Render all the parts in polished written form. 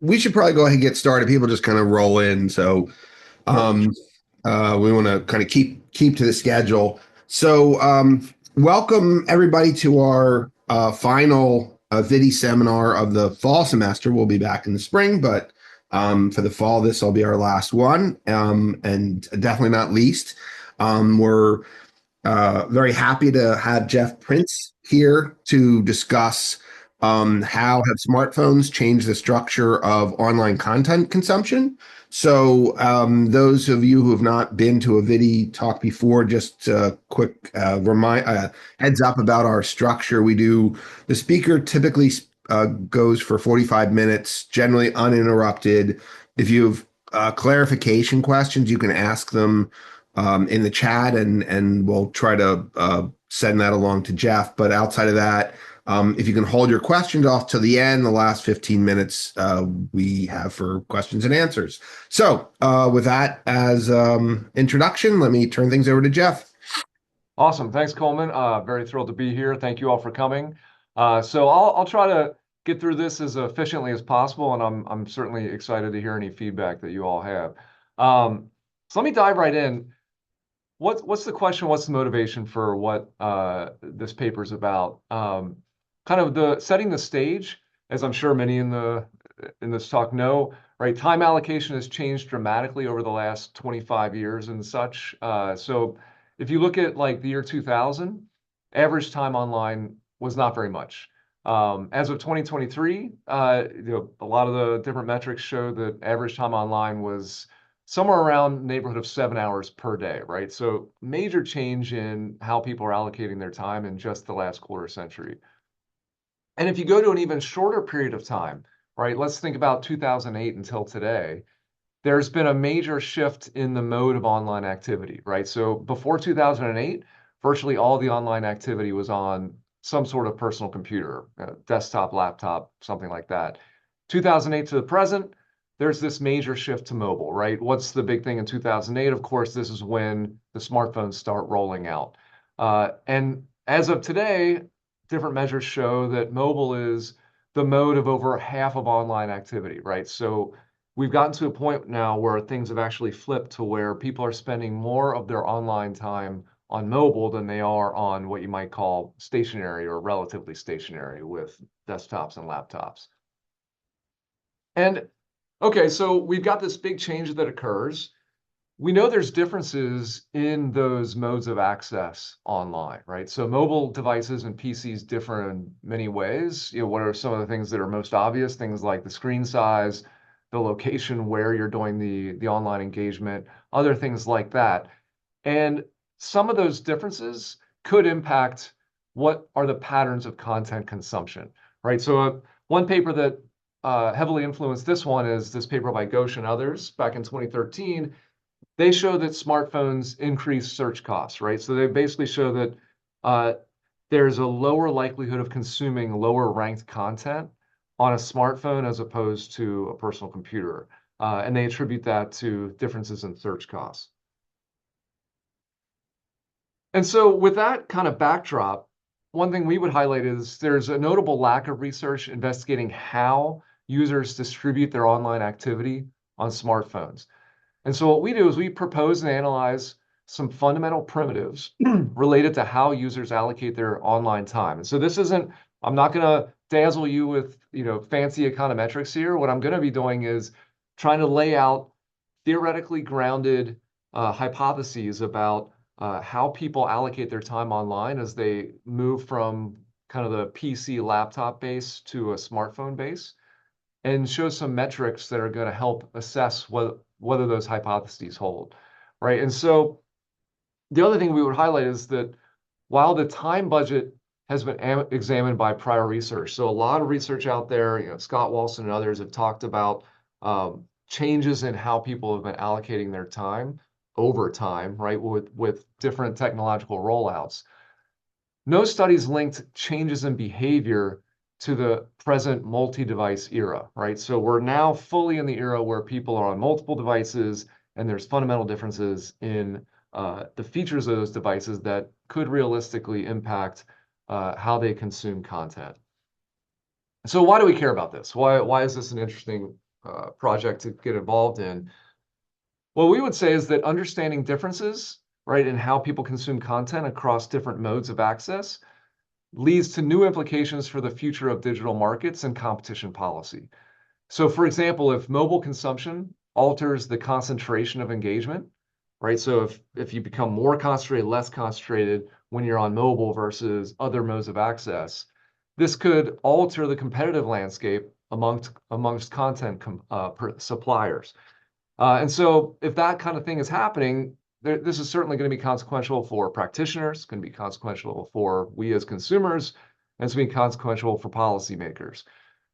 we should probably go ahead and get started. People just kind of roll in, so Perfect. um, we want to kind of keep to the schedule. So, welcome everybody to our final Vidi seminar of the fall semester. We'll be back in the spring, but for the fall, this will be our last one, and definitely not least. We're very happy to have Jeff Prince here to discuss how have smartphones changed the structure of online content consumption. So, those of you who have not been to a Vidi talk before, just a quick heads up about our structure. The speaker typically goes for 45 minutes, generally uninterrupted. If you have clarification questions, you can ask them in the chat, and we'll try to send that along to Jeff. But outside of that, if you can hold your questions off to the end, the last 15 minutes we have for questions and answers. So, with that as introduction, let me turn things over to Jeff. Awesome. Thanks, Coleman. Very thrilled to be here. Thank you all for coming. So I'll try to get through this as efficiently as possible, and I'm certainly excited to hear any feedback that you all have. So let me dive right in. What's the question? What's the motivation for what this paper is about? Kind of the setting the stage, as I'm sure many in this talk know, right? Time allocation has changed dramatically over the last 25 years and such. So if you look at like the year 2000, average time online was not very much. As of 2023, a lot of the different metrics show that average time online was somewhere around neighborhood of 7 hours per day, right? So major change in how people are allocating their time in just the last quarter century. And if you go to an even shorter period of time, right, let's think about 2008 until today, there's been a major shift in the mode of online activity, right? So before 2008, virtually all the online activity was on some sort of personal computer, desktop, laptop, something like that. 2008 to the present, there's this major shift to mobile, right? What's the big thing in 2008? Of course, this is when the smartphones start rolling out. And as of today, different measures show that mobile is the mode of over half of online activity, right? So we've gotten to a point now where things have actually flipped to where people are spending more of their online time on mobile than they are on what you might call stationary or relatively stationary with desktops and laptops. And okay, so we've got this big change that occurs. We know there's differences in those modes of access online, right? So mobile devices and PCs differ in many ways. What are some of the things that are most obvious? Things like the screen size, the location where you're doing the online engagement, other things like that. And some of those differences could impact what are the patterns of content consumption, right? So one paper that heavily influenced this one is this paper by Ghosh and others back in 2013. They show that smartphones increase search costs, right? So they basically show that uh, there's a lower likelihood of consuming lower ranked content on a smartphone as opposed to a personal computer. And they attribute that to differences in search costs. And so with that kind of backdrop, one thing we would highlight is there's a notable lack of research investigating how users distribute their online activity on smartphones. And so what we do is we propose and analyze some fundamental primitives related to how users allocate their online time. And so this isn't, I'm not going to dazzle you with, fancy econometrics here. What I'm going to be doing is trying to lay out theoretically grounded hypotheses about how people allocate their time online as they move from kind of the PC laptop base to a smartphone base, and show some metrics that are going to help assess whether those hypotheses hold, right? And so the other thing we would highlight is that while the time budget has been examined by prior research, so a lot of research out there, Scott Walson and others have talked about changes in how people have been allocating their time over time, right, with different technological rollouts. No studies linked changes in behavior to the present multi-device era, right? So we're now fully in the era where people are on multiple devices, and there's fundamental differences in the features of those devices that could realistically impact how they consume content. So why do we care about this? Why is this an interesting project to get involved in. What we would say is that understanding differences, right, in how people consume content across different modes of access leads to new implications for the future of digital markets and competition policy. So, for example, if mobile consumption alters the concentration of engagement, right? So if you become more concentrated, less concentrated when you're on mobile versus other modes of access, this could alter the competitive landscape amongst content suppliers. And so if that kind of thing is happening, this is certainly going to be consequential for practitioners, going to be consequential for we as consumers, and it's going to be consequential for policymakers.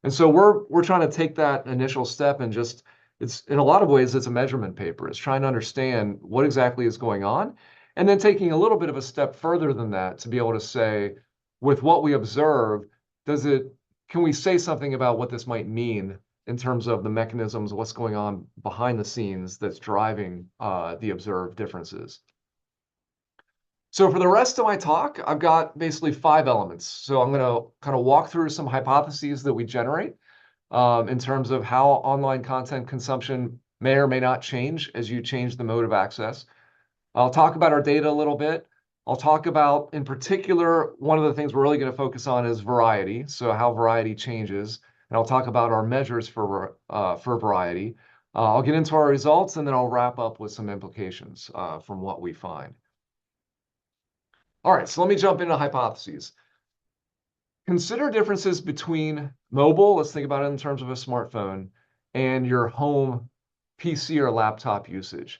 And so we're trying to take that initial step and just it's in a lot of ways it's a measurement paper. It's trying to understand what exactly is going on, and then taking a little bit of a step further than that to be able to say, with what we observe, can we say something about what this might mean in terms of the mechanisms, what's going on behind the scenes that's driving the observed differences. So for the rest of my talk, I've got basically 5 elements. So I'm going to kind of walk through some hypotheses that we generate in terms of how online content consumption may or may not change as you change the mode of access. I'll talk about our data a little bit. I'll talk about, in particular, one of the things we're really going to focus on is variety, so how variety changes. And I'll talk about our measures for variety. I'll get into our results, and then I'll wrap up with some implications from what we find. All right, so let me jump into hypotheses. Consider differences between mobile, let's think about it in terms of a smartphone, and your home PC or laptop usage.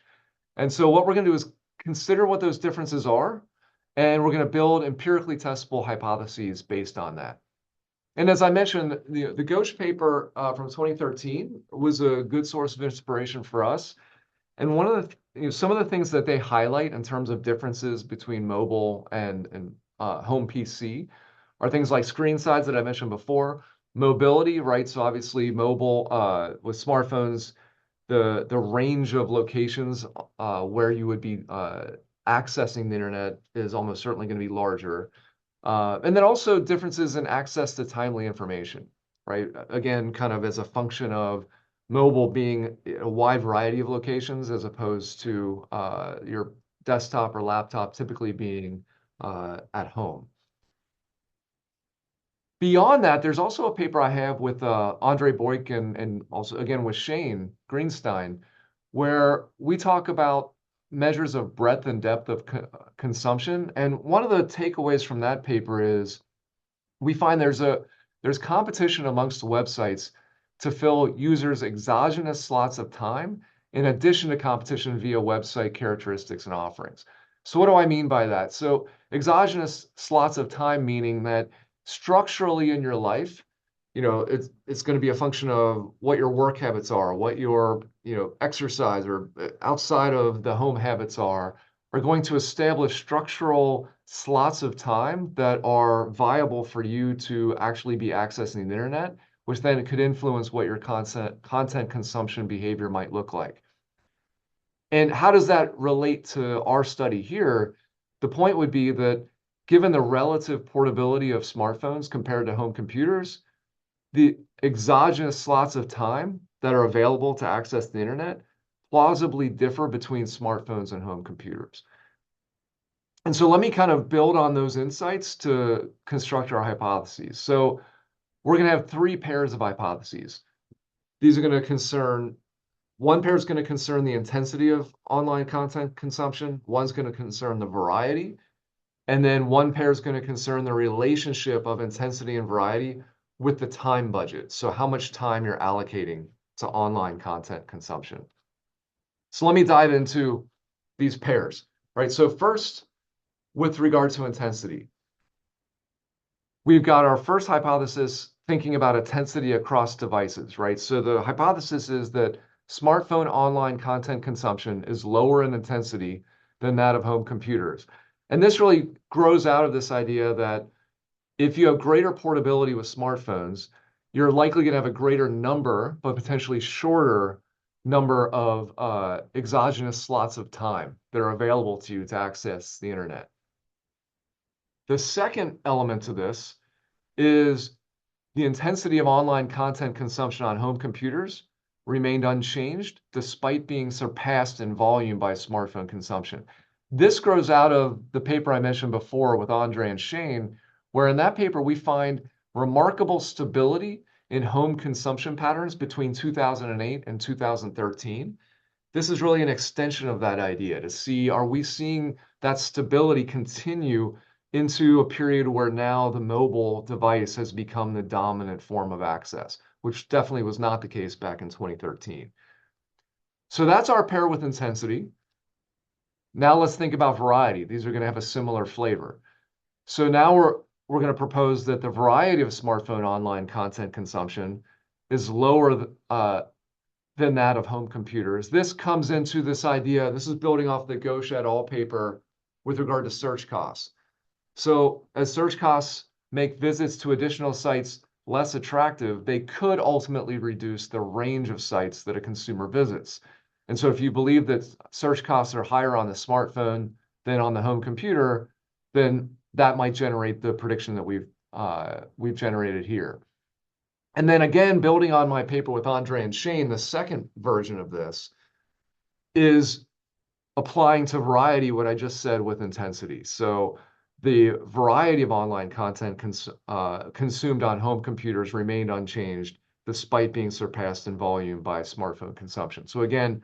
And so what we're going to do is consider what those differences are, and we're going to build empirically testable hypotheses based on that. And as I mentioned, the Ghosh paper from 2013 was a good source of inspiration for us. And one of the, some of the things that they highlight in terms of differences between mobile and home PC are things like screen size that I mentioned before, mobility, right? So obviously mobile with smartphones, the range of locations where you would be accessing the internet is almost certainly going to be larger. And then also differences in access to timely information, right? Again, kind of as a function of mobile being a wide variety of locations as opposed to your desktop or laptop typically being at home. Beyond that, there's also a paper I have with Andre Boyk and also, again, with Shane Greenstein, where we talk about measures of breadth and depth of consumption. And one of the takeaways from that paper is we find there's competition amongst websites to fill users' exogenous slots of time in addition to competition via website characteristics and offerings. So what do I mean by that? So exogenous slots of time, meaning that structurally in your life, it's going to be a function of what your work habits are, what your, exercise or outside of the home habits are going to establish structural slots of time that are viable for you to actually be accessing the internet, which then could influence what your content consumption behavior might look like. And how does that relate to our study here? The point would be that given the relative portability of smartphones compared to home computers, the exogenous slots of time that are available to access the internet plausibly differ between smartphones and home computers. And so let me kind of build on those insights to construct our hypotheses. So we're going to have 3 pairs of hypotheses. These are going to concern, one pair is going to concern the intensity of online content consumption, one's going to concern the variety, and then one pair is going to concern the relationship of intensity and variety with the time budget. So how much time you're allocating to online content consumption. So let me dive into these pairs, right? So first, with regard to intensity, we've got our first hypothesis thinking about intensity across devices, right? So the hypothesis is that smartphone online content consumption is lower in intensity than that of home computers. And this really grows out of this idea that if you have greater portability with smartphones, you're likely going to have a greater number, but potentially shorter number of exogenous slots of time that are available to you to access the internet. The second element to this is the intensity of online content consumption on home computers remained unchanged despite being surpassed in volume by smartphone consumption. This grows out of the paper I mentioned before with Andre and Shane, where in that paper we find remarkable stability in home consumption patterns between 2008 and 2013. This is really an extension of that idea to see, are we seeing that stability continue into a period where now the mobile device has become the dominant form of access, which definitely was not the case back in 2013. So that's our pair with intensity. Now let's think about variety. These are going to have a similar flavor. So now we're going to propose that the variety of smartphone online content consumption is lower than that of home computers. This comes into this idea, this is building off the Ghosh et al. Paper with regard to search costs. So as search costs make visits to additional sites less attractive, they could ultimately reduce the range of sites that a consumer visits. And so if you believe that search costs are higher on the smartphone than on the home computer, then that might generate the prediction that we've generated here. And then again, building on my paper with Andre and Shane, the second version of this is applying to variety what I just said with intensity. So the variety of online content consumed on home computers remained unchanged despite being surpassed in volume by smartphone consumption. So again,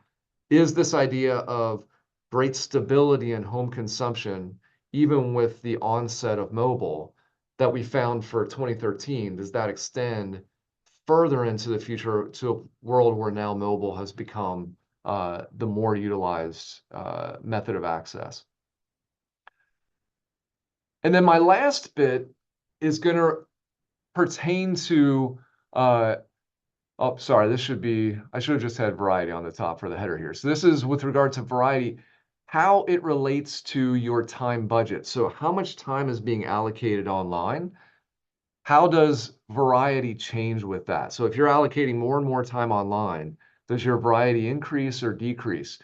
is this idea of great stability in home consumption, even with the onset of mobile that we found for 2013, does that extend further into the future to a world where now mobile has become the more utilized method of access? And then my last bit is going to pertain to, oh, sorry, I should have just had variety on the top for the header here. So this is with regard to variety, how it relates to your time budget. So how much time is being allocated online? How does variety change with that? So if you're allocating more and more time online, does your variety increase or decrease?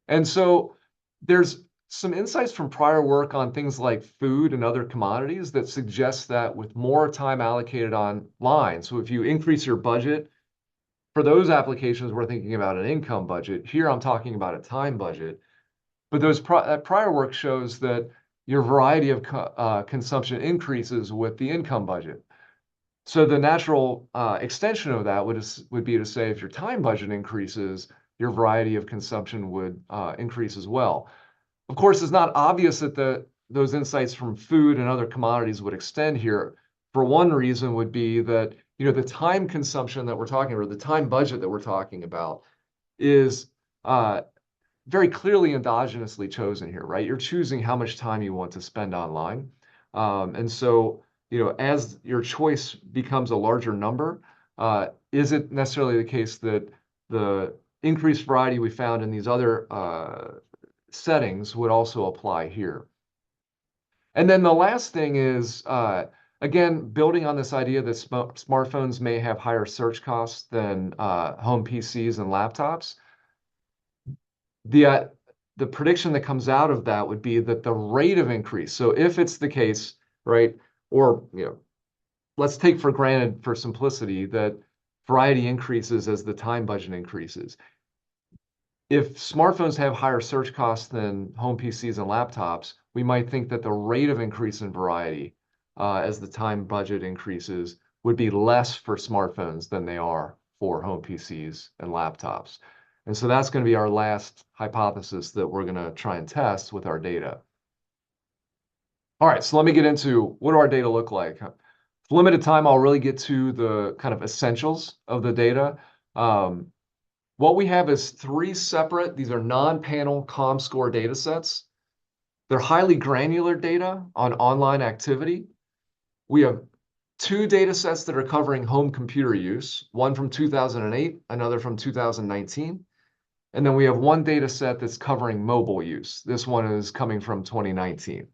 And so there's some insights from prior work on things like food and other commodities that suggest that with more time allocated online, so if you increase your budget, for those applications, we're thinking about an income budget. Here, I'm talking about a time budget. But that prior work shows that your variety of consumption increases with the income budget. So the natural extension of that would be to say if your time budget increases, your variety of consumption would increase as well. Of course, it's not obvious that those insights from food and other commodities would extend here. For one reason would be that the time consumption that we're talking about, the time budget that we're talking about, is very clearly endogenously chosen here, right? You're choosing how much time you want to spend online. And so, as your choice becomes a larger number, is it necessarily the case that the increased variety we found in these other settings would also apply here? And then the last thing is, again, building on this idea that smartphones may have higher search costs than home PCs and laptops. The prediction that comes out of that would be that the rate of increase. So if it's the case, right, or let's take for granted for simplicity that variety increases as the time budget increases. If smartphones have higher search costs than home PCs and laptops, we might think that the rate of increase in variety as the time budget increases would be less for smartphones than they are for home PCs and laptops. And so that's going to be our last hypothesis that we're going to try and test with our data. All right, so let me get into what do our data look like. For limited time, I'll really get to the kind of essentials of the data. What we have is three separate, these are non-panel ComScore data sets. They're highly granular data on online activity. We have two data sets that are covering home computer use, one from 2008, another from 2019. And then we have one data set that's covering mobile use. This one is coming from 2019.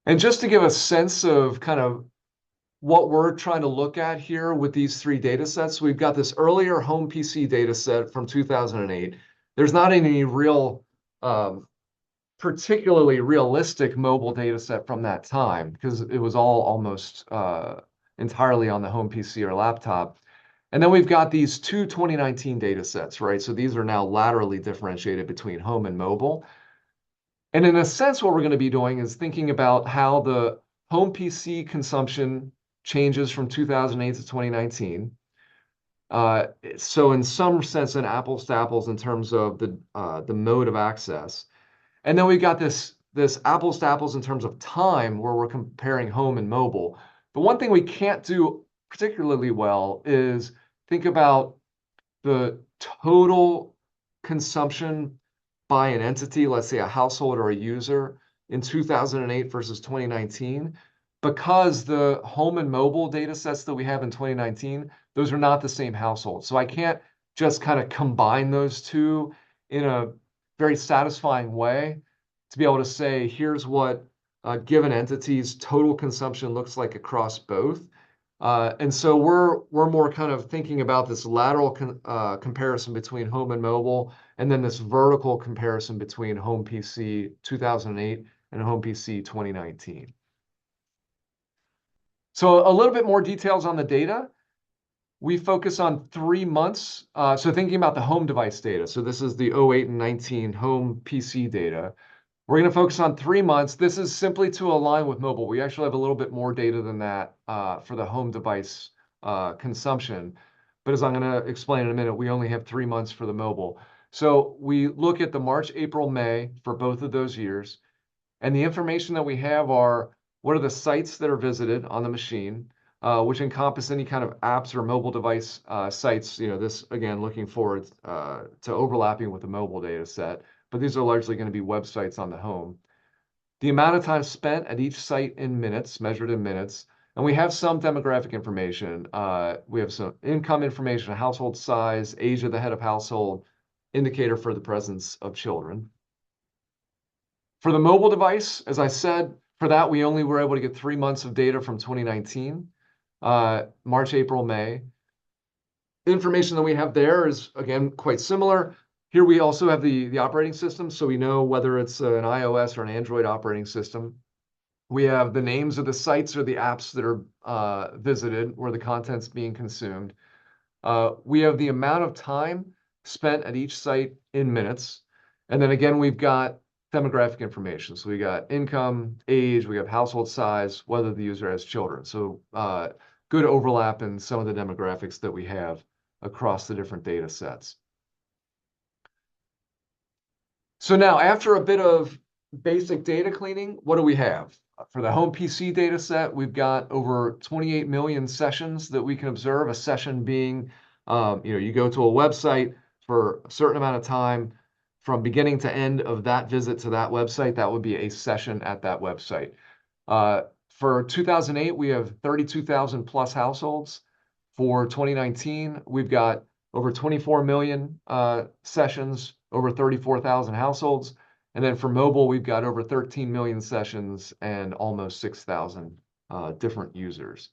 And just to give a sense of kind of what we're trying to look at here with these three data sets, we've got this earlier home PC data set from 2008. There's not any real, particularly realistic mobile data set from that time because it was all almost entirely on the home PC or laptop. And then we've got these two 2019 data sets, right? So these are now laterally differentiated between home and mobile. And in a sense, what we're going to be doing is thinking about how the home PC consumption changes from 2008 to 2019. So in some sense, an apples to apples in terms of the mode of access. And then we've got this apples to apples in terms of time where we're comparing home and mobile. But one thing we can't do particularly well is think about the total consumption by an entity, let's say a household or a user in 2008 versus 2019, because the home and mobile data sets that we have in 2019, those are not the same household. So I can't just kind of combine those two in a very satisfying way to be able to say, here's what a given entity's total consumption looks like across both. And so we're more kind of thinking about this lateral comparison between home and mobile, and then this vertical comparison between home PC 2008 and home PC 2019. So a little bit more details on the data. We focus on 3 months. So thinking about the home device data. So this is the '08 and 19 home PC data. We're going to focus on 3 months. This is simply to align with mobile. We actually have a little bit more data than that for the home device consumption. But as I'm going to explain in a minute, we only have 3 months for the mobile. So we look at the March, April, May for both of those years. And the information that we have are what are the sites that are visited on the machine, which encompass any kind of apps or mobile device sites. This, again, looking forward to overlapping with the mobile data set. But these are largely going to be websites on the home. The amount of time spent at each site in minutes, measured in minutes. And we have some demographic information. We have some income information, household size, age of the head of household, indicator for the presence of children. For the mobile device, as I said, for that, we only were able to get 3 months of data from 2019, March, April, May. The information that we have there is, again, quite similar. Here we also have the operating system, so we know whether it's an iOS or an Android operating system. We have the names of the sites or the apps that are visited where the content's being consumed. We have the amount of time spent at each site in minutes. And then again, we've got demographic information. So we got income, age, we have household size, whether the user has children. So good overlap in some of the demographics that we have across the different data sets. So now, after a bit of basic data cleaning, what do we have? For the home PC data set, we've got over 28 million sessions that we can observe, a session being, you go to a website for a certain amount of time, from beginning to end of that visit to that website, that would be a session at that website. For 2008, we have 32,000 plus households. For 2019, we've got over 24 million sessions, over 34,000 households. And then for mobile, we've got over 13 million sessions and almost 6,000 different users.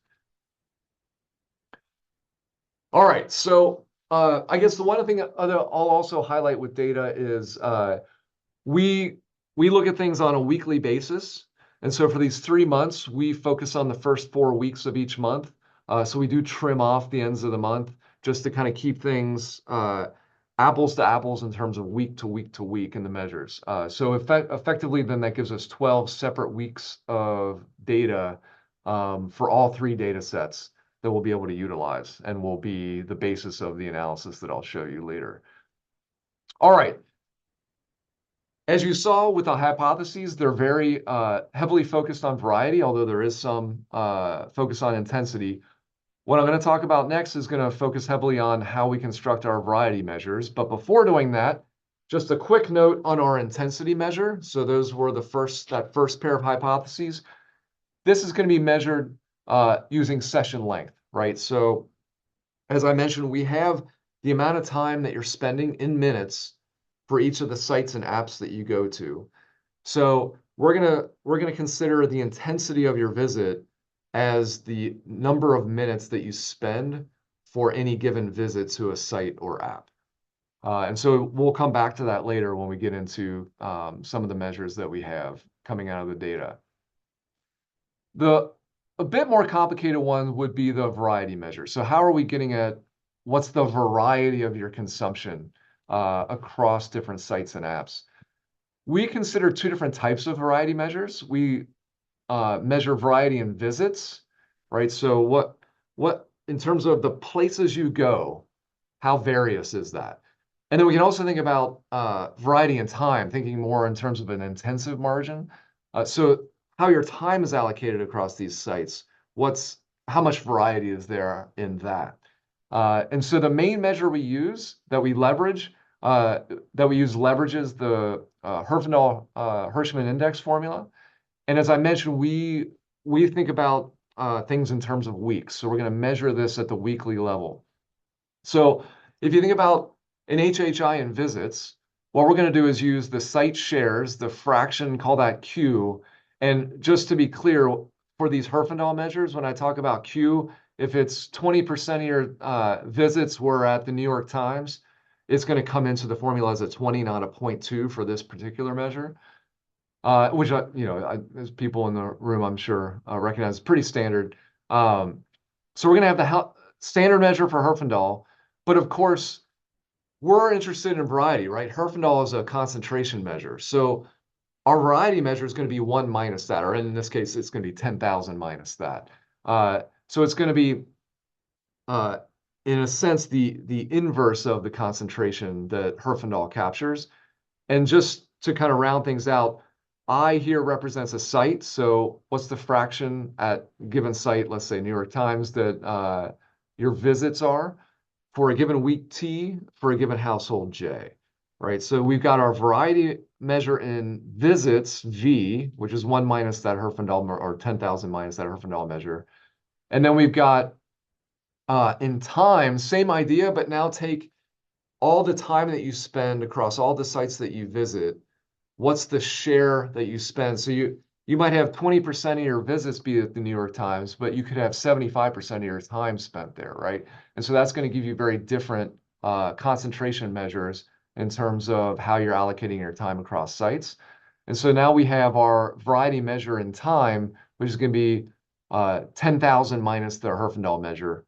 All right, so I guess the one thing I'll also highlight with data is we look at things on a weekly basis. And so for these 3 months, we focus on the first 4 weeks of each month. So we do trim off the ends of the month just to kind of keep things apples to apples in terms of week to week to week in the measures. So effectively, then that gives us 12 separate weeks of data for all 3 data sets that we'll be able to utilize and will be the basis of the analysis that I'll show you later. All right. As you saw with the hypotheses, they're very heavily focused on variety, although there is some focus on intensity. What I'm going to talk about next is going to focus heavily on how we construct our variety measures. But before doing that, just a quick note on our intensity measure. So those were that first pair of hypotheses. This is going to be measured using session length, right? So as I mentioned, we have the amount of time that you're spending in minutes for each of the sites and apps that you go to. So we're gonna consider the intensity of your visit as the number of minutes that you spend for any given visit to a site or app. And so we'll come back to that later when we get into some of the measures that we have coming out of the data. A bit more complicated one would be the variety measure. So how are we getting at what's the variety of your consumption across different sites and apps. We consider two different types of variety measures. We measure variety in visits, right? So what in terms of the places you go, how various is that? And then we can also think about variety in time, thinking more in terms of an intensive margin. So how your time is allocated across these sites, how much variety is there in that? And so the main measure we use that we leverage leverages the Herfindahl-Hirschman index formula. And as I mentioned, we think about things in terms of weeks. So we're going to measure this at the weekly level. So if you think about an HHI in visits, what we're going to do is use the site shares, the fraction, call that Q. And just to be clear, for these Herfindahl measures, when I talk about Q, if it's 20% of your visits were at the New York Times, it's going to come into the formula as a 20, not a 0.2 for this particular measure. Which, as people in the room, I'm sure, recognize is pretty standard. So we're going to have the standard measure for Herfindahl, but of course, we're interested in variety, right? Herfindahl is a concentration measure. So our variety measure is going to be 1 minus that, or in this case, it's going to be 10,000 minus that. So it's going to be, in a sense, the inverse of the concentration that Herfindahl captures. And just to kind of round things out, I here represents a site. So what's the fraction at a given site, let's say New York Times, that your visits are for a given week T for a given household J, right? So we've got our variety measure in visits V, which is 1 minus that Herfindahl, or 10,000 minus that Herfindahl measure. And then we've got in time, same idea, but now take all the time that you spend across all the sites that you visit. What's the share that you spend? So you might have 20% of your visits be at the New York Times, but you could have 75% of your time spent there, right? And so that's going to give you very different concentration measures in terms of how you're allocating your time across sites. And so now we have our variety measure in time, which is going to be 10,000 minus the Herfindahl measure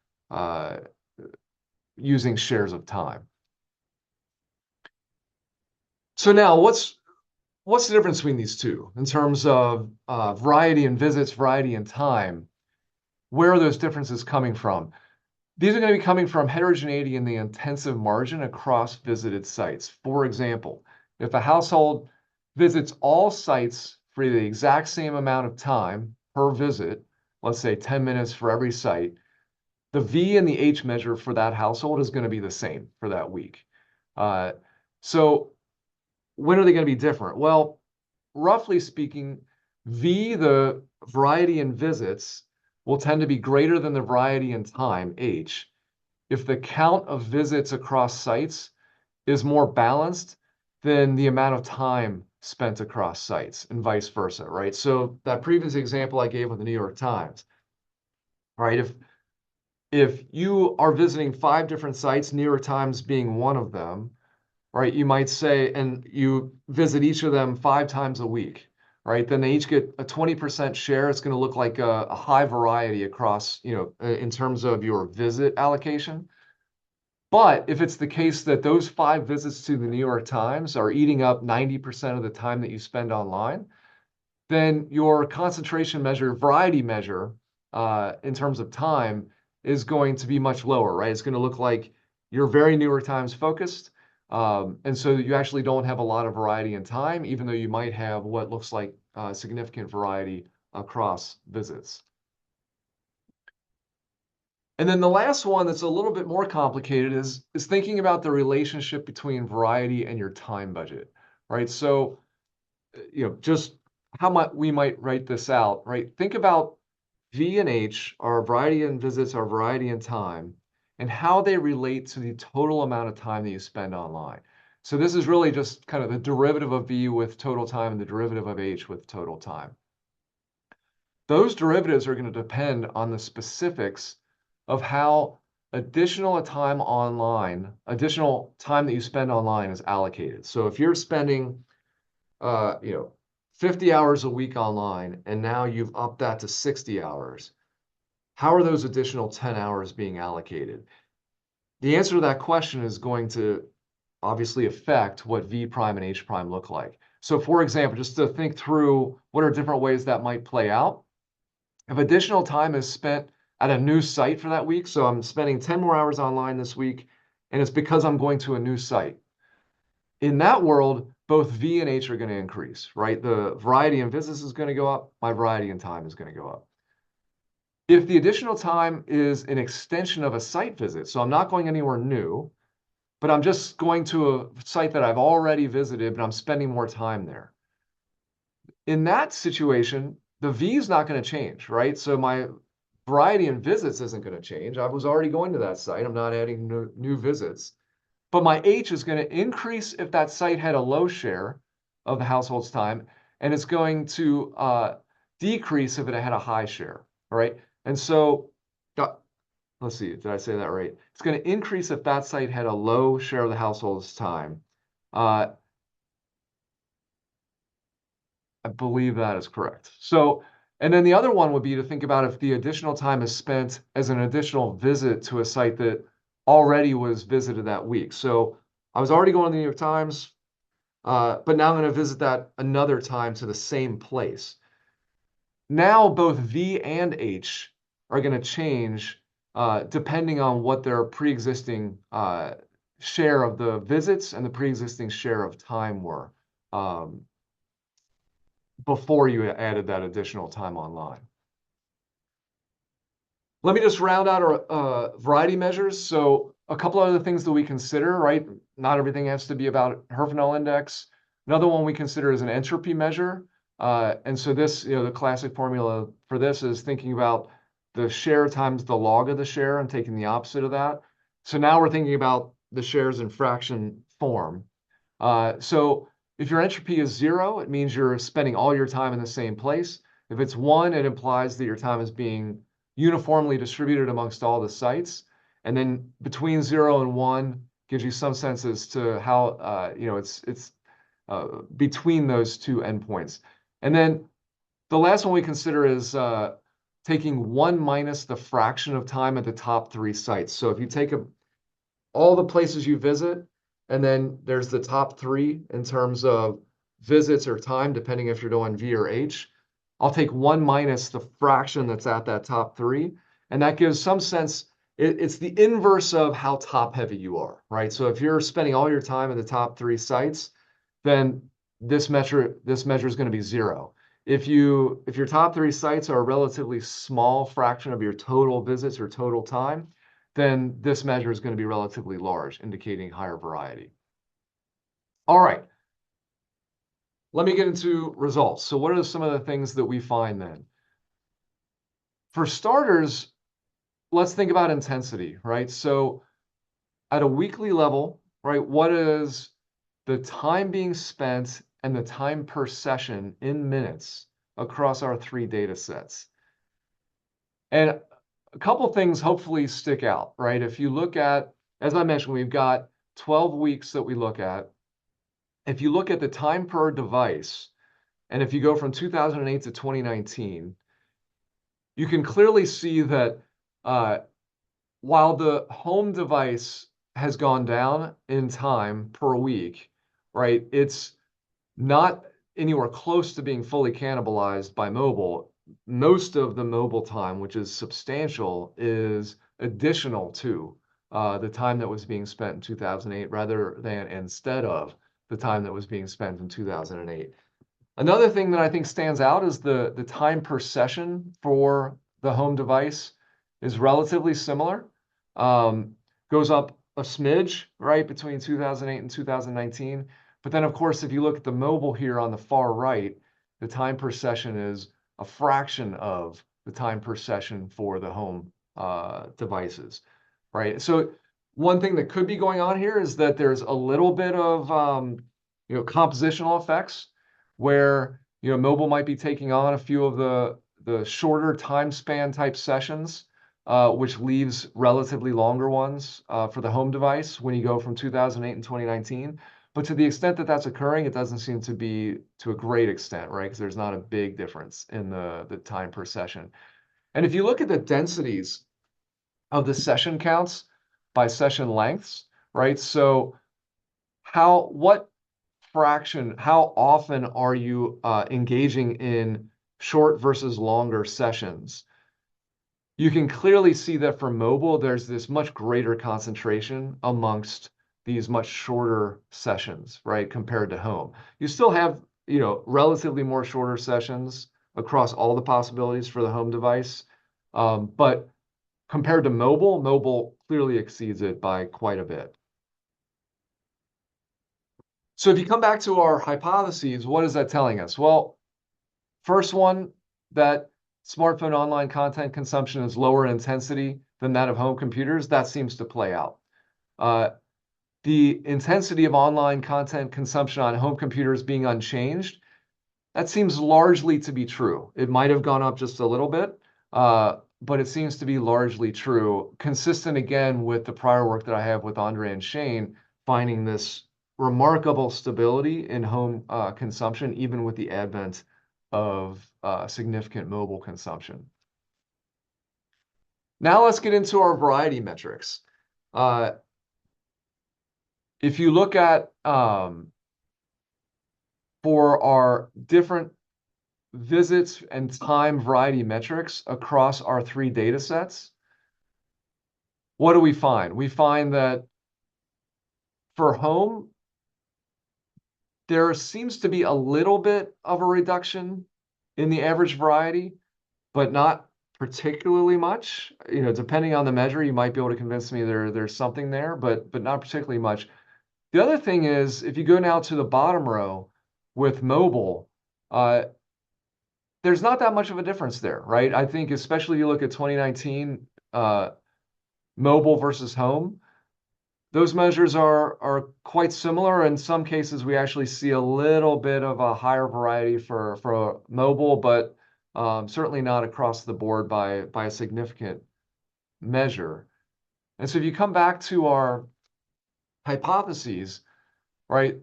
using shares of time. So now what's the difference between these two in terms of variety in visits, variety in time? Where are those differences coming from? These are going to be coming from heterogeneity in the intensive margin across visited sites. For example, if a household visits all sites for the exact same amount of time per visit, let's say 10 minutes for every site, the V and the H measure for that household is going to be the same for that week. So when are they going to be different? Well, roughly speaking, V, the variety in visits, will tend to be greater than the variety in time, H, if the count of visits across sites is more balanced than the amount of time spent across sites, and vice versa, right? So that previous example I gave with the New York Times, right? If you are visiting 5 different sites, New York Times being one of them, right? You might say, and you visit each of them 5 times a week, right? Then they each get a 20% share. It's going to look like a high variety across, in terms of your visit allocation. But if it's the case that those 5 visits to the New York Times are eating up 90% of the time that you spend online, then your concentration measure, variety measure, in terms of time is going to be much lower, right? It's going to look like you're very New York Times focused. And so you actually don't have a lot of variety in time, even though you might have what looks like significant variety across visits. And then the last one that's a little bit more complicated is thinking about the relationship between variety and your time budget, right? So, just how much we might write this out, right? Think about V and H, our variety in visits, our variety in time, and how they relate to the total amount of time that you spend online. So this is really just kind of the derivative of V with total time and the derivative of H with total time. Those derivatives are going to depend on the specifics of how additional time that you spend online is allocated. So if you're spending, 50 hours a week online, and now you've upped that to 60 hours, how are those additional 10 hours being allocated? the answer to that question is going to obviously affect what V prime and H prime look like. So for example, just to think through what are different ways that might play out, if additional time is spent at a new site for that week, so I'm spending 10 more hours online this week, and it's because I'm going to a new site. In that world, both V and H are going to increase, right? The variety in visits is going to go up, my variety in time is going to go up. If the additional time is an extension of a site visit, so I'm not going anywhere new, but I'm just going to a site that I've already visited, but I'm spending more time there. In that situation, the V is not going to change, right? So my variety in visits isn't going to change. I was already going to that site. I'm not adding new visits. But my H is going to increase if that site had a low share of the household's time, and it's going to decrease if it had a high share, right? And so, let's see, did I say that right? It's going to increase if that site had a low share of the household's time. Uh, I believe that is correct. So, and then the other one would be to think about if the additional time is spent as an additional visit to a site that already was visited that week. So I was already going to the New York Times, but now I'm going to visit that another time to the same place. Now both V and H are going to change depending on what their pre-existing share of the visits and the pre-existing share of time were. Before you added that additional time online. Let me just round out our variety measures. So a couple other things that we consider, right? Not everything has to be about Herfinell index. Another one we consider is an entropy measure. And so this, the classic formula for this is thinking about the share times the log of the share and taking the opposite of that. So now we're thinking about the shares in fraction form. So if your entropy is 0, it means you're spending all your time in the same place. If it's 1, it implies that your time is being uniformly distributed amongst all the sites. And then between 0 and 1 gives you some sense as to how, it's between those two endpoints. And then the last one we consider is taking 1 minus the fraction of time at the top 3 sites. So if you take all the places you visit, and then there's the top 3 in terms of visits or time, depending if you're doing V or H. I'll take 1 minus the fraction that's at that top 3. And that gives some sense. It's the inverse of how top heavy you are, right? So if you're spending all your time at the top 3 sites, then this measure is going to be 0. If your top 3 sites are a relatively small fraction of your total visits or total time, then this measure is going to be relatively large, indicating higher variety. All right. Let me get into results. So what are some of the things that we find then? For starters, let's think about intensity, right? So at a weekly level, right, what is the time being spent and the time per session in minutes across our 3 data sets? And a couple things hopefully stick out, right? If you look at, as I mentioned, we've got 12 weeks that we look at. If you look at the time per device, and if you go from 2008 to 2019, you can clearly see that while the home device has gone down in time per week, right, it's not anywhere close to being fully cannibalized by mobile. Most of the mobile time, which is substantial, is additional to the time that was being spent in 2008 rather than instead of the time that was being spent in 2008. Another thing that I think stands out is the time per session for the home device is relatively similar. Goes up a smidge, right, between 2008 and 2019. But then, of course, if you look at the mobile here on the far right, the time per session is a fraction of the time per session for the home devices, right? So one thing that could be going on here is that there's a little bit of compositional effects where mobile might be taking on a few of the shorter time span type sessions, which leaves relatively longer ones for the home device when you go from 2008 and 2019. But to the extent that that's occurring, it doesn't seem to be to a great extent, right? Because there's not a big difference in the time per session. And if you look at the densities of the session counts, by session lengths, right? So what fraction, how often are you engaging in short versus longer sessions? You can clearly see that for mobile, there's this much greater concentration amongst these much shorter sessions, right, compared to home. You still have, relatively more shorter sessions across all the possibilities for the home device. But compared to mobile clearly exceeds it by quite a bit. So if you come back to our hypotheses, what is that telling us? Well, first one, that smartphone online content consumption is lower in intensity than that of home computers. That seems to play out. The intensity of online content consumption on home computers being unchanged, that seems largely to be true. It might have gone up just a little bit, but it seems to be largely true, consistent again with the prior work that I have with Andre and Shane, finding this remarkable stability in home consumption, even with the advent of significant mobile consumption. Now let's get into our variety metrics. If you look at for our different visits and time variety metrics across our 3 data sets, what do we find? We find that for home, there seems to be a little bit of a reduction in the average variety, but not particularly much. Depending on the measure, you might be able to convince me there's something there, but not particularly much. The other thing is, if you go now to the bottom row with mobile, there's not that much of a difference there, right? I think especially you look at 2019 mobile versus home, those measures are quite similar. In some cases, we actually see a little bit of a higher variety for mobile, but certainly not across the board by a significant measure. And so if you come back to our hypotheses, right,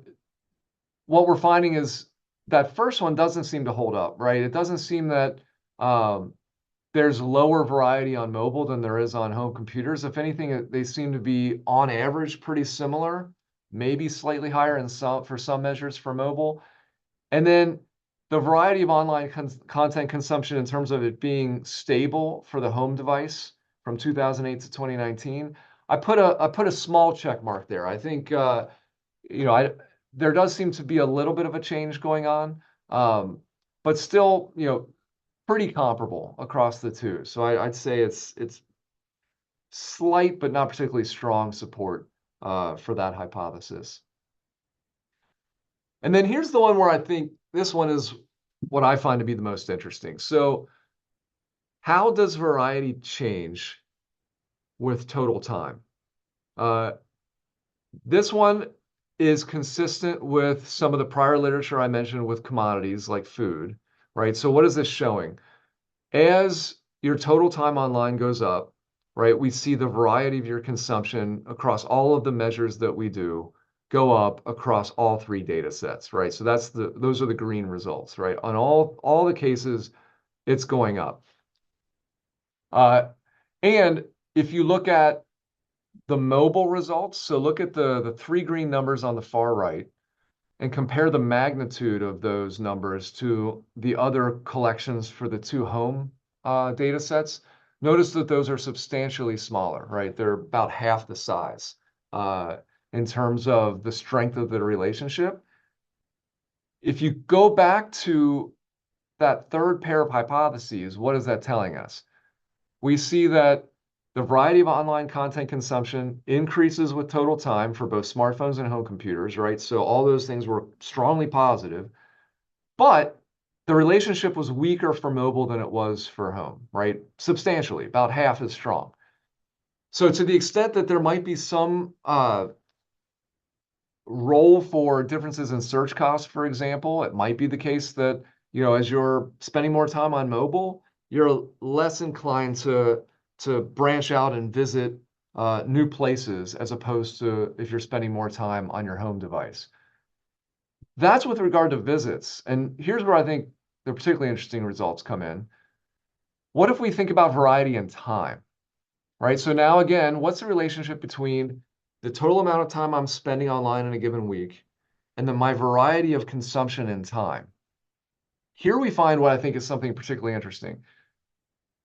what we're finding is that first one doesn't seem to hold up, right? It doesn't seem that there's lower variety on mobile than there is on home computers. If anything, they seem to be on average pretty similar, maybe slightly higher for some measures for mobile. And then the variety of online content consumption in terms of it being stable for the home device from 2008 to 2019, I put a small check mark there. I think there does seem to be a little bit of a change going on, but still, pretty comparable across the two. So I'd say it's slight but not particularly strong support for that hypothesis. And then here's the one where I think this one is what I find to be the most interesting. So how does variety change with total time? This one is consistent with some of the prior literature I mentioned with commodities like food, right? So what is this showing? As your total time online goes up, right, we see the variety of your consumption across all of the measures that we do go up across all 3 data sets, right? So those are the green results, right? On all the cases, it's going up. And if you look at the mobile results, so look at the 3 green numbers on the far right and compare the magnitude of those numbers to the other collections for the 2 home data sets. Notice that those are substantially smaller, right? They're about half the size in terms of the strength of the relationship. If you go back to that third pair of hypotheses, what is that telling us? We see that the variety of online content consumption increases with total time for both smartphones and home computers, right? So all those things were strongly positive, but the relationship was weaker for mobile than it was for home, right? Substantially, about half as strong. So to the extent that there might be some role for differences in search costs, for example, it might be the case that, as you're spending more time on mobile, you're less inclined to branch out and visit new places as opposed to if you're spending more time on your home device. That's with regard to visits. And here's where I think the particularly interesting results come in. What if we think about variety in time? right? So now again, what's the relationship between the total amount of time I'm spending online in a given week and then my variety of consumption in time? Here we find what I think is something particularly interesting.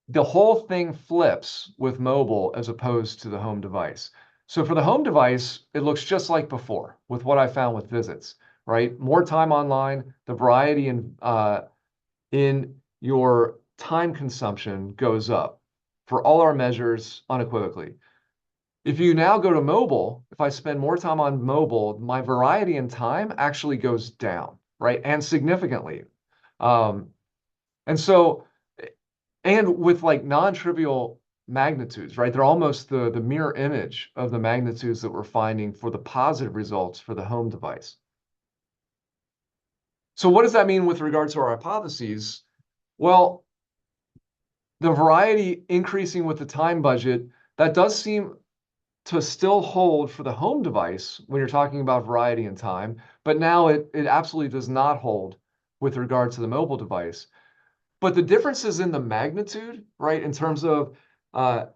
The whole thing flips with mobile as opposed to the home device. So for the home device, it looks just like before with what I found with visits, right? More time online, the variety in your time consumption goes up for all our measures unequivocally. If you now go to mobile, if I spend more time on mobile, my variety in time actually goes down, right? And significantly. Um, and so, and with like non-trivial magnitudes, right? They're almost the mirror image of the magnitudes that we're finding for the positive results for the home device. So what does that mean with regards to our hypotheses? Well, the variety increasing with the time budget, that does seem to still hold for the home device when you're talking about variety and time, but now it absolutely does not hold with regard to the mobile device. But the difference is in the magnitude, right? In terms of uh,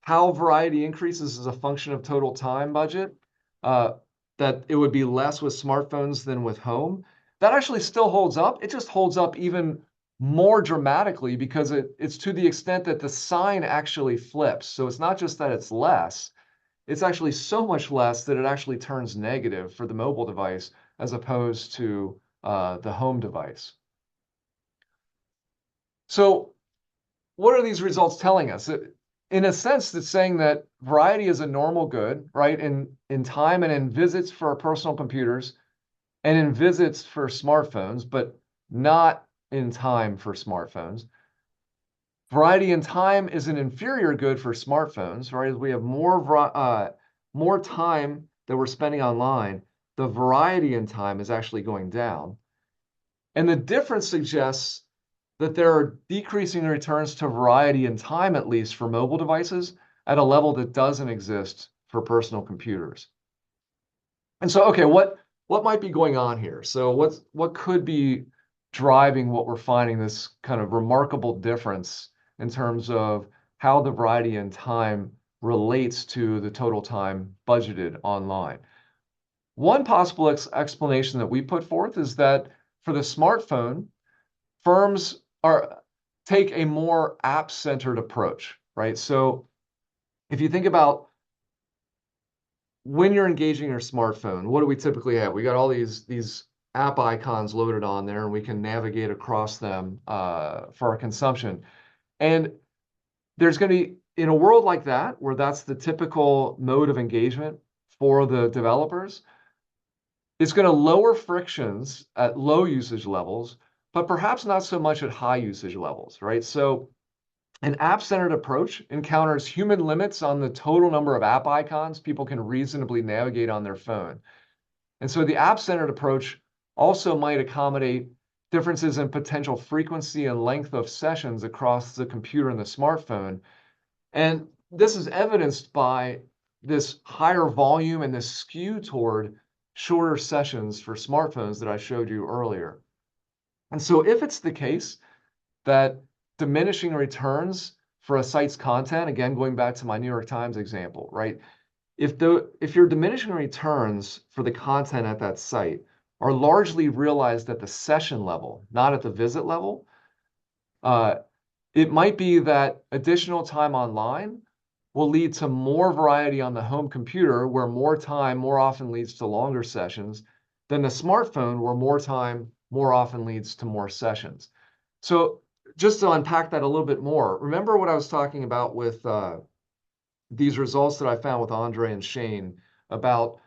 how variety increases as a function of total time budget, uh, that it would be less with smartphones than with home. That actually still holds up. It just holds up even more dramatically because it's to the extent that the sign actually flips. So it's not just that it's less, it's actually so much less that it actually turns negative for the mobile device as opposed to the home device. So what are these results telling us? In a sense, it's saying that variety is a normal good, right? In time and in visits for our personal computers and in visits for smartphones, but not in time for smartphones. Variety in time is an inferior good for smartphones, right? As we have more time that we're spending online, the variety in time is actually going down. And the difference suggests that there are decreasing returns to variety in time, at least for mobile devices, at a level that doesn't exist for personal computers. And so, okay, what might be going on here? So what could be driving what we're finding this kind of remarkable difference in terms of how the variety in time relates to the total time budgeted online? One possible explanation that we put forth is that for the smartphone, firms are take a more app-centered approach, right? So if you think about when you're engaging your smartphone, what do we typically have? We got all these app icons loaded on there, and we can navigate across them for our consumption. And there's going to be, in a world like that, where that's the typical mode of engagement for the developers, it's going to lower frictions at low usage levels, but perhaps not so much at high usage levels, right? So an app-centered approach encounters human limits on the total number of app icons people can reasonably navigate on their phone. And so the app-centered approach also might accommodate differences in potential frequency and length of sessions across the computer and the smartphone. And this is evidenced by this higher volume and this skew toward shorter sessions for smartphones that I showed you earlier. And so if it's the case that diminishing returns for a site's content, again, going back to my New York Times example, right? If your diminishing returns for the content at that site are largely realized at the session level, not at the visit level, uh, it might be that additional time online will lead to more variety on the home computer, where more time more often leads to longer sessions, than the smartphone, where more time more often leads to more sessions. So just to unpack that a little bit more, remember what I was talking about with these results that I found with Andre and Shane about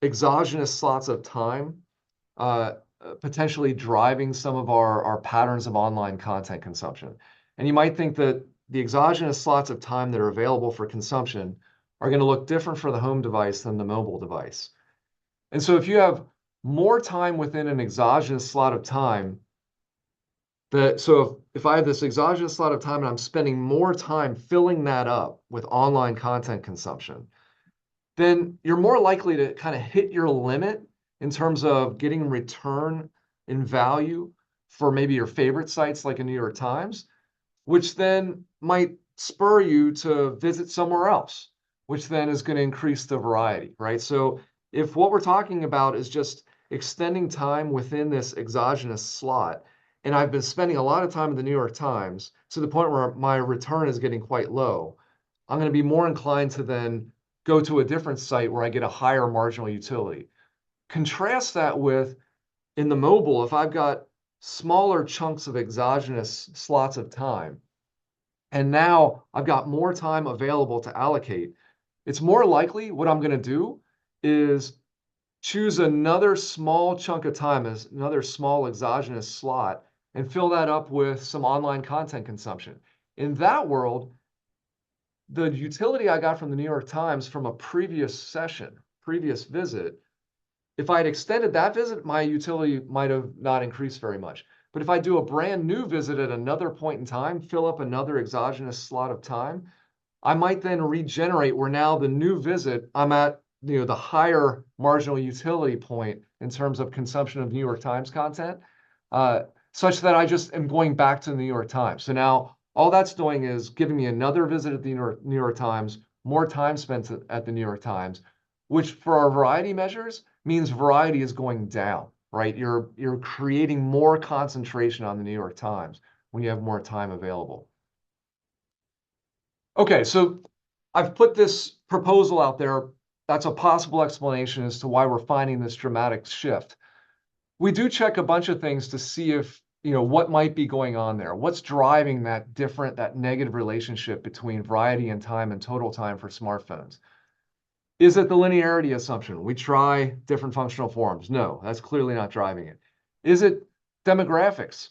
exogenous slots of time potentially driving some of our patterns of online content consumption. And you might think that the exogenous slots of time that are available for consumption are going to look different for the home device than the mobile device. And so if you have more time within an exogenous slot of time, so if I have this exogenous slot of time and I'm spending more time filling that up with online content consumption, then you're more likely to kind of hit your limit in terms of getting return in value for maybe your favorite sites like a New York Times, which then might spur you to visit somewhere else, which then is going to increase the variety, right? So if what we're talking about is just extending time within this exogenous slot, and I've been spending a lot of time in the New York Times to the point where my return is getting quite low, I'm going to be more inclined to then go to a different site where I get a higher marginal utility. Contrast that with in the mobile, if I've got smaller chunks of exogenous slots of time, and now I've got more time available to allocate, it's more likely what I'm going to do is choose another small chunk of time as another small exogenous slot and fill that up with some online content consumption. In that world, the utility I got from the New York Times from a previous session, previous visit, if I had extended that visit, my utility might have not increased very much. But if I do a brand new visit at another point in time, fill up another exogenous slot of time, I might then regenerate where now the new visit, I'm at the higher marginal utility point in terms of consumption of New York Times content, uh, such that I just am going back to the New York Times. So now all that's doing is giving me another visit at the New York Times, more time spent at the New York Times, which for our variety measures means variety is going down, right? You're creating more concentration on the New York Times when you have more time available. Okay, so I've put this proposal out there. That's a possible explanation as to why we're finding this dramatic shift. We do check a bunch of things to see if, what might be going on there. What's driving that negative relationship between variety and time and total time for smartphones? Is it the linearity assumption? We try different functional forms. No, that's clearly not driving it. Is it demographics?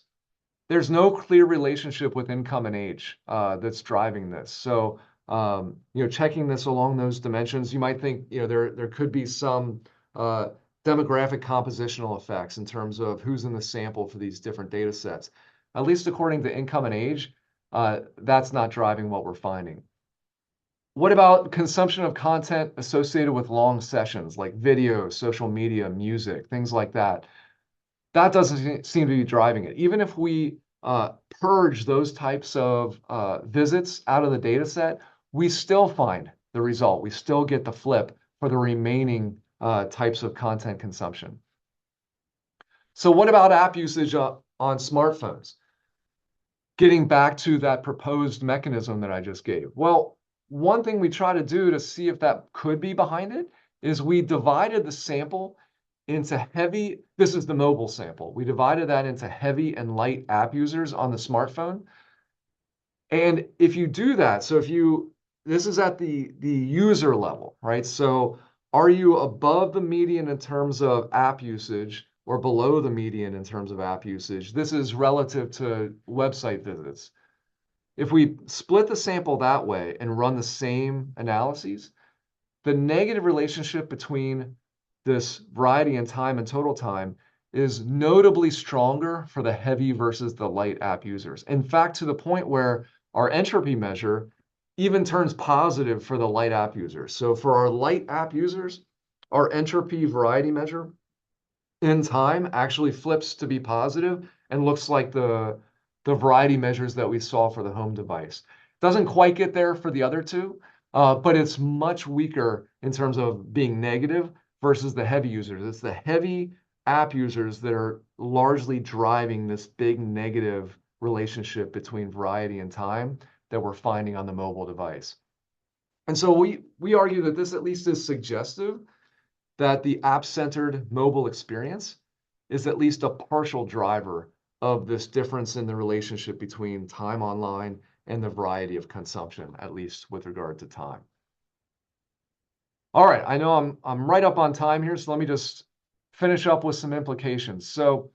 There's no clear relationship with income and age that's driving this. So, checking this along those dimensions, you might think, there could be some demographic compositional effects in terms of who's in the sample for these different data sets. At least according to income and age, that's not driving what we're finding. What about consumption of content associated with long sessions like video, social media, music, things like that? That doesn't seem to be driving it. Even if we purge those types of visits out of the data set, we still find the result. We still get the flip for the remaining types of content consumption. So what about app usage on smartphones? Getting back to that proposed mechanism that I just gave. Well, one thing we try to do to see if that could be behind it is we divided the sample into heavy, this is the mobile sample. We divided that into heavy and light app users on the smartphone. And if you do that, so this is at the user level, right? So are you above the median in terms of app usage or below the median in terms of app usage? This is relative to website visits. If we split the sample that way and run the same analyses, the negative relationship between this variety in time and total time is notably stronger for the heavy versus the light app users. In fact, to the point where our entropy measure even turns positive for the light app users. So for our light app users, our entropy variety measure in time actually flips to be positive and looks like the variety measures that we saw for the home device. Doesn't quite get there for the other two, but it's much weaker in terms of being negative versus the heavy users. It's the heavy app users that are largely driving this big negative relationship between variety and time that we're finding on the mobile device. And so we argue that this at least is suggestive that the app-centered mobile experience is at least a partial driver of this difference in the relationship between time online and the variety of consumption, at least with regard to time. All right, I know I'm right up on time here, so let me just finish up with some implications. So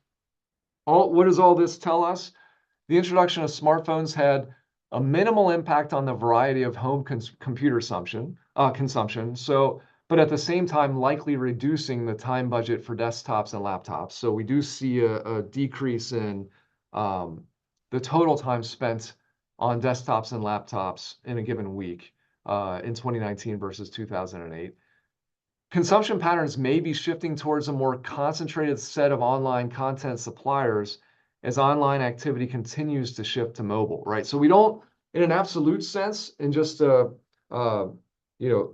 what does all this tell us? The introduction of smartphones had a minimal impact on the variety of home computer consumption. So, but at the same time, likely reducing the time budget for desktops and laptops. So we do see a decrease in the total time spent on desktops and laptops in a given week in 2019 versus 2008. Consumption patterns may be shifting towards a more concentrated set of online content suppliers as online activity continues to shift to mobile, right? So we don't in an absolute sense, in just uh, you know,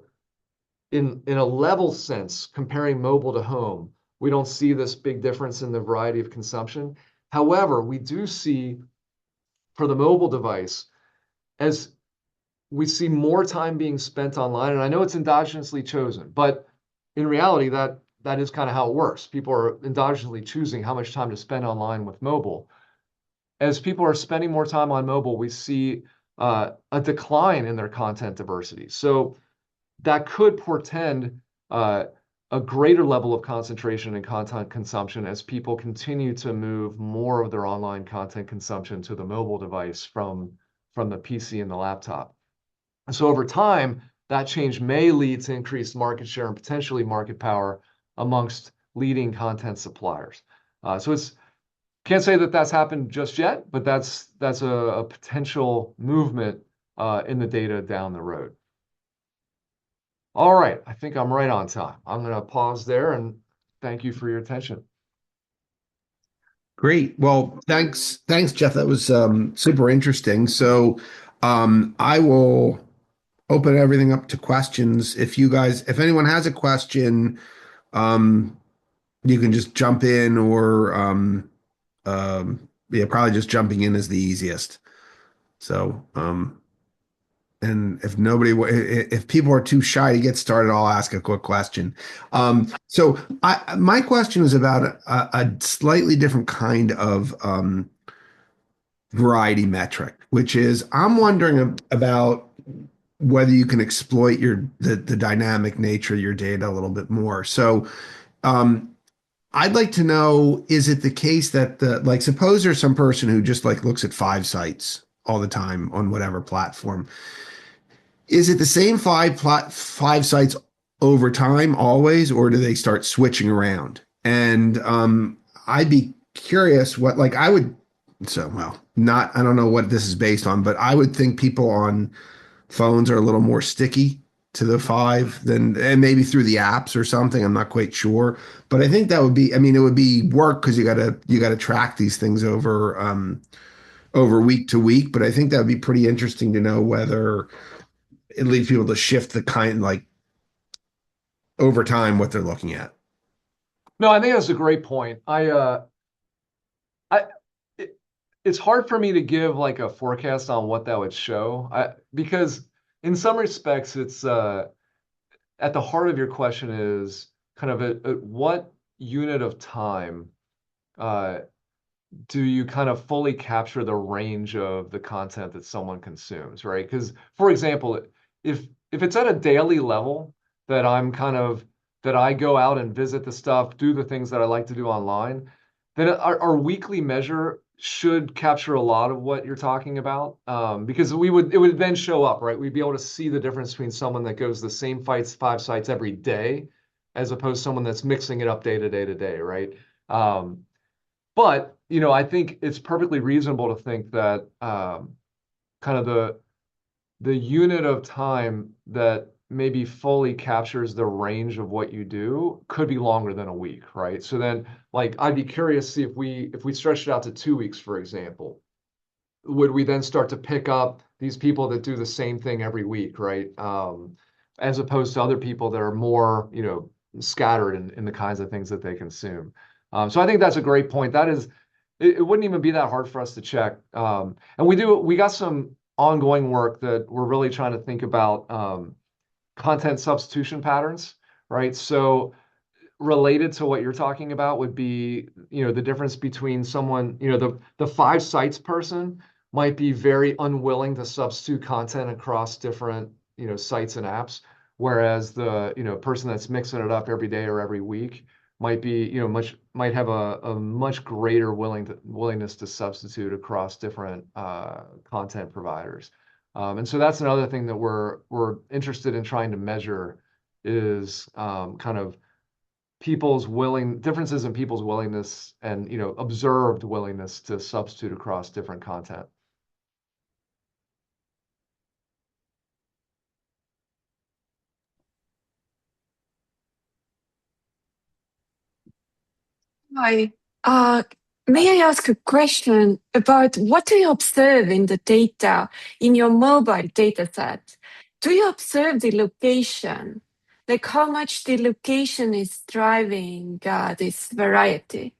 in a level sense, comparing mobile to home, we don't see this big difference in the variety of consumption. However, we do see for the mobile device, as we see more time being spent online, and I know it's endogenously chosen, but in reality, that is kind of how it works. People are endogenously choosing how much time to spend online with mobile. As people are spending more time on mobile, we see a decline in their content diversity. So that could portend uh, a greater level of concentration in content consumption as people continue to move more of their online content consumption to the mobile device from the PC and the laptop. And so over time, that change may lead to increased market share and potentially market power amongst leading content suppliers. So it's can't say that that's happened just yet, but that's a potential movement in the data down the road. All right, I think I'm right on time. I'm going to pause there and thank you for your attention. Great. Well, thanks, Jeff. That was super interesting. So I will open everything up to questions. If anyone has a question, um, you can just jump in, or yeah, probably just jumping in is the easiest. So, and if people are too shy to get started, I'll ask a quick question. My question is about a slightly different kind of variety metric, which is I'm wondering about whether you can exploit the dynamic nature of your data a little bit more. So, um, I'd like to know, is it the case that suppose there's some person who just like looks at five sites all the time on whatever platform. Is it the same five sites over time always, or do they start switching around? And I'd be curious what like I would so well not I don't know what this is based on, but I would think people on phones are a little more sticky to the five than and maybe through the apps or something. I'm not quite sure, but I think that would be. I mean, it would be work because you gotta track these things over week to week. But I think that would be pretty interesting to know whether it leads people to shift the kind like over time what they're looking at. No, I think that's a great point. I it, it's hard for me to give like a forecast on what that would show. Because in some respects it's at the heart of your question is kind of at what unit of time uh, do you kind of fully capture the range of the content that someone consumes, right? Because, for example, if it's at a daily level that I'm kind of that I go out and visit the stuff, do the things that I like to do online, then our weekly measure should capture a lot of what you're talking about. Because it would then show up, right? We'd be able to see the difference between someone that goes the same five sites every day, as opposed to someone that's mixing it up day to day to day, right? But I think it's perfectly reasonable to think that kind of the unit of time that maybe fully captures the range of what you do could be longer than a week, right? So then, like, I'd be curious to see if we stretched it out to 2 weeks, for example, would we then start to pick up these people that do the same thing every week, right? As opposed to other people that are more, scattered in the kinds of things that they consume. So I think that's a great point. It wouldn't even be that hard for us to check. And we got some ongoing work that we're really trying to think about content substitution patterns, right? So related to what you're talking about would be, the difference between someone, the five sites person might be very unwilling to substitute content across different, sites and apps, whereas the, person that's mixing it up every day or every week might be, might have a much greater willingness to substitute across different content providers. And so that's another thing that we're interested in trying to measure is kind of differences in people's willingness and observed willingness to substitute across different content. Hi. May I ask a question about what do you observe in the data in your mobile data set? Do you observe the location? Like how much the location is driving this variety?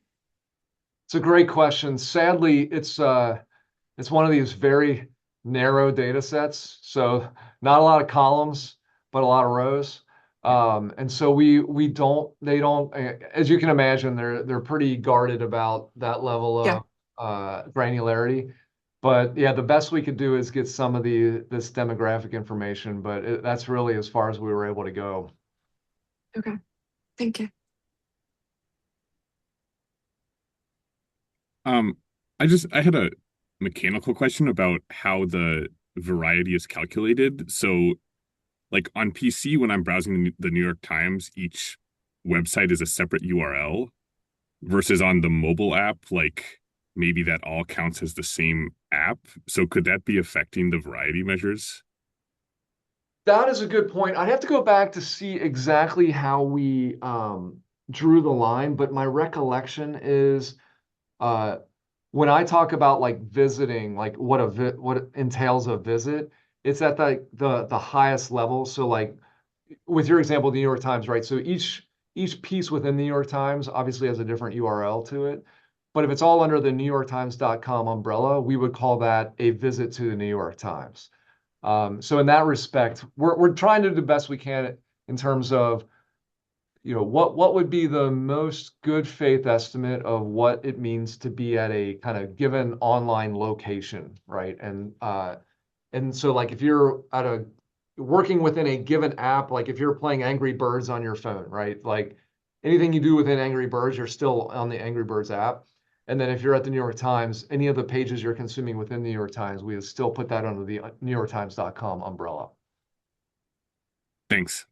It's a great question. Sadly, it's one of these very narrow data sets, so not a lot of columns, but a lot of rows. And so we don't they don't as you can imagine they're pretty guarded about that level Yeah. of granularity. But yeah, the best we could do is get some of this demographic information, but that's really as far as we were able to go. Okay. Thank you. Um, I had a mechanical question about how the variety is calculated. So, like on PC, when I'm browsing the New York Times, each website is a separate URL versus on the mobile app, like maybe that all counts as the same app. So could that be affecting the variety measures? That is a good point. I'd have to go back to see exactly how we drew the line, but my recollection is uh, when I talk about like visiting, like what entails a visit, it's at the highest level. So like with your example, the New York Times, right? So each piece within the New York Times obviously has a different URL to it. But if it's all under the NewYorkTimes.com umbrella, we would call that a visit to the New York Times. So in that respect, we're trying to do the best we can in terms of, what would be the most good faith estimate of what it means to be at a kind of given online location, right? And so like if you're at a working within a given app, like if you're playing Angry Birds on your phone, right? Like anything you do within Angry Birds, you're still on the Angry Birds app. And then if you're at the New York Times, any of the pages you're consuming within the New York Times, we would still put that under the NewYorkTimes.com umbrella. Thanks.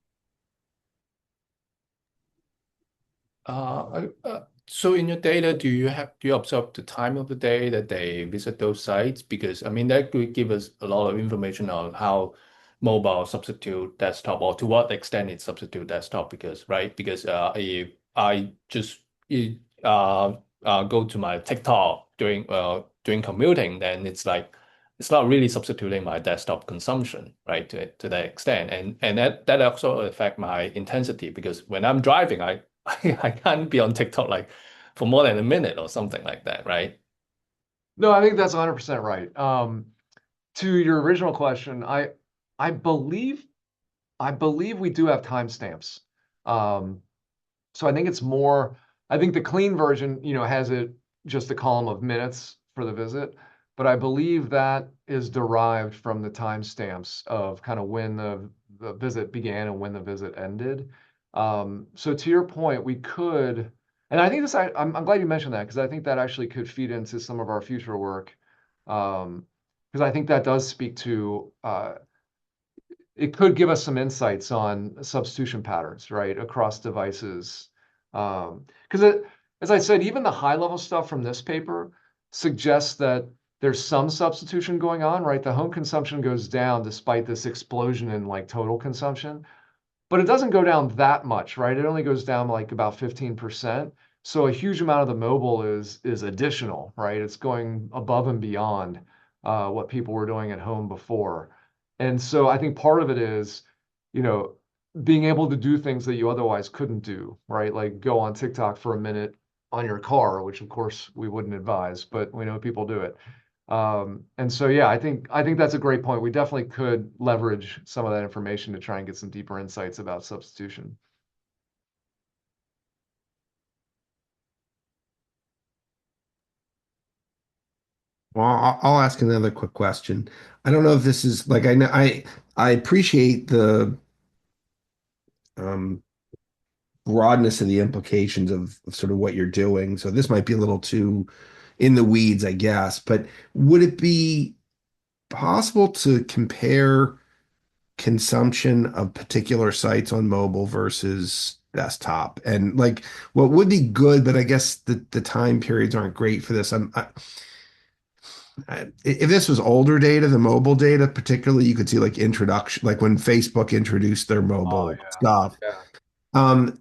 So in your data, do you observe the time of the day that they visit those sites? Because I mean that could give us a lot of information on how mobile substitute desktop or to what extent it substitute desktop. Because if I just go to my TikTok during commuting, then it's not really substituting my desktop consumption, right? To that extent, and that also affect my intensity because when I'm driving, I can't be on TikTok like for more than a minute or something like that, right? No, I think that's 100% right. To your original question, I believe I believe we do have timestamps. Um, so I think the clean version, has it just a column of minutes for the visit, but I believe that is derived from the timestamps of kind of when the visit began and when the visit ended. So to your point, we could, and I think I'm glad you mentioned that because I think that actually could feed into some of our future work. Because I think that does speak to it could give us some insights on substitution patterns, right, across devices. Because as I said, even the high level stuff from this paper suggests that there's some substitution going on, right? The home consumption goes down despite this explosion in like total consumption, but it doesn't go down that much, right? It only goes down like about 15%. So a huge amount of the mobile is additional, right? It's going above and beyond what people were doing at home before. And so I think part of it is, you know, being able to do things that you otherwise couldn't do, right? Like go on TikTok for a minute on your car, which of course we wouldn't advise, but we know people do it. And so, yeah, I think that's a great point. We definitely could leverage some of that information to try and get some deeper insights about substitution. Well, I'll ask another quick question. I don't know if this is like I know I appreciate the um, broadness of the implications of sort of what you're doing. So this might be a little too in the weeds, I guess. But would it be possible to compare consumption of particular sites on mobile versus desktop? And like what would be good, but I guess the time periods aren't great for this. If this was older data, the mobile data, particularly, you could see like introduction, like when Facebook introduced their Oh, mobile yeah. stuff. Yeah. Um,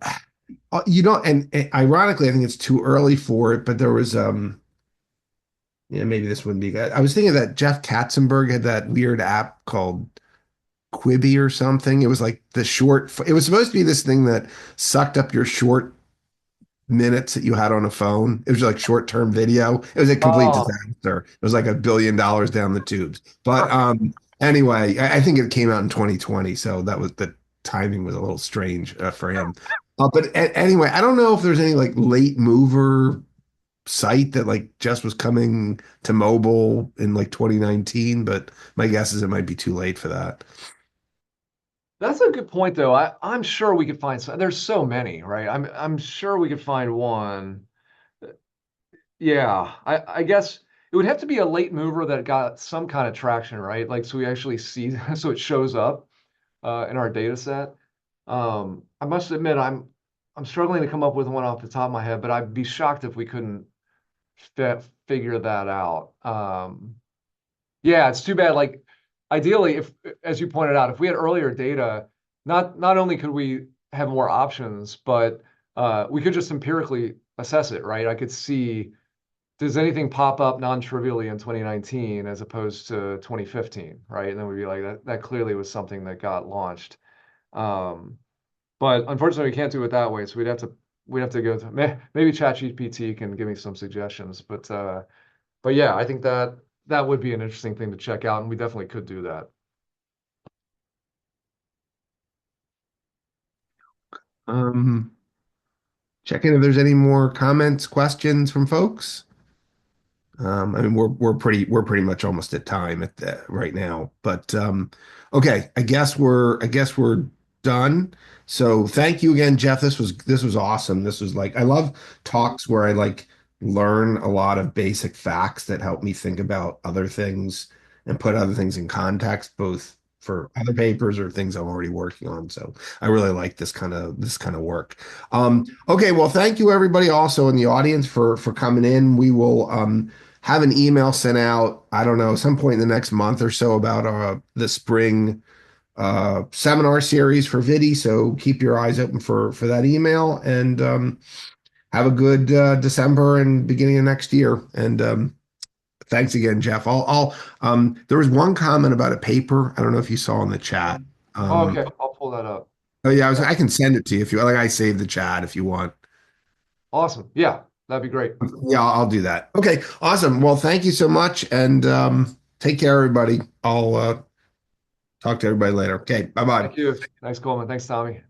you know, and ironically, I think it's too early for it, but there was Yeah, maybe this wouldn't be good. I was thinking that Jeff Katzenberg had that weird app called Quibi or something. It was like the short, it was supposed to be this thing that sucked up your short minutes that you had on a phone. It was like short-term video. It was a complete Oh, disaster. It was like $1 billion down the tubes. But anyway, I think it came out in 2020, so that was the timing was a little strange for him. But anyway, I don't know if there's any like late mover site that like just was coming to mobile in like 2019, but my guess is it might be too late for that. that's a good point, though. I'm sure we could find some. There's so many, right? I'm sure we could find one. Yeah, I guess it would have to be a late mover that got some kind of traction, right? Like, so we actually see, so it shows up in our data set. I must admit, I'm struggling to come up with one off the top of my head, but I'd be shocked if we couldn't figure that out. Yeah, it's too bad. Like, ideally, if, as you pointed out, if we had earlier data, not only could we have more options, but we could just empirically assess it, right? I could see, does anything pop up non-trivially in 2019 as opposed to 2015, right? And then we'd be like, that clearly was something that got launched. Um, but unfortunately, we can't do it that way. So we'd have to go to maybe ChatGPT can give me some suggestions. But yeah, I think that would be an interesting thing to check out, and we definitely could do that. Um, Checking if there's any more comments, questions from folks. I mean, we're pretty much almost at time at the right now, but okay, I guess we're done. So thank you again, Jeff. This was awesome. This was like I love talks where I like learn a lot of basic facts that help me think about other things and put other things in context, both for other papers or things I'm already working on. So I really like this kind of work. Okay, well, thank you everybody also in the audience for coming in. We will have an email sent out, I don't know, some point in the next month or so about the spring seminar series for Vidi. So keep your eyes open for that email and have a good December and beginning of next year. And thanks again, Jeff. There was one comment about a paper. I don't know if you saw in the chat. Oh, Um, okay, I'll pull that up. oh yeah, Yeah, I can send it to you if you like. I saved the chat if you want. awesome. Yeah, that'd be great. Yeah, I'll do that. Okay, awesome. Well, thank you so much, and take care, everybody. I'll talk to everybody later. Okay, bye bye. Thank you. Thanks, Coleman. Thanks, Tommy.